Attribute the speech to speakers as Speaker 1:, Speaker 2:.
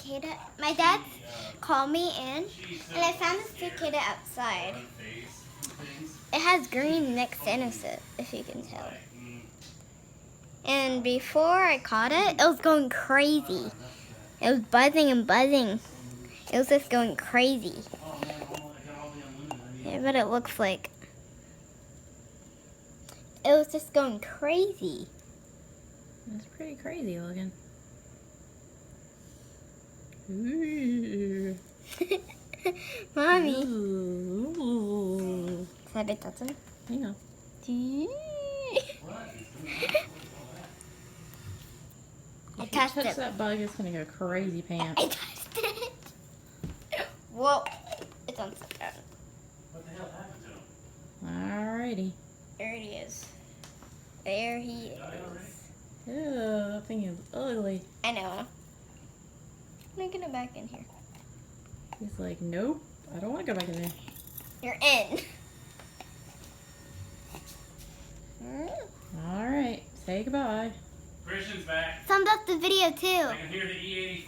Speaker 1: cicada. My dad called me in, and I found this cicada outside. It has green next innocent, if you can tell. And before I caught it, it was going crazy. It was buzzing and buzzing. It was just going crazy. Yeah, but it looks like it was just going crazy.
Speaker 2: It's pretty crazy looking. Ooh.
Speaker 1: Mommy.
Speaker 2: Ooh.
Speaker 1: Sabi tatsun.
Speaker 2: Yeah.
Speaker 1: I
Speaker 2: If you
Speaker 1: touched
Speaker 2: touch
Speaker 1: it.
Speaker 2: that bug, it's gonna go crazy pants.
Speaker 1: I touched it. Whoa. It's on second.
Speaker 3: What the hell happened to him?
Speaker 2: Alrighty.
Speaker 1: There he is. There he is.
Speaker 2: Ew, that thing is ugly.
Speaker 1: I know. Let me get it back in here.
Speaker 2: He's like, nope, I don't want to go back in there.
Speaker 1: You're in.
Speaker 2: Alright, say goodbye.
Speaker 3: Christian's back.
Speaker 1: Thumbs up the video too.
Speaker 3: I can hear the E85.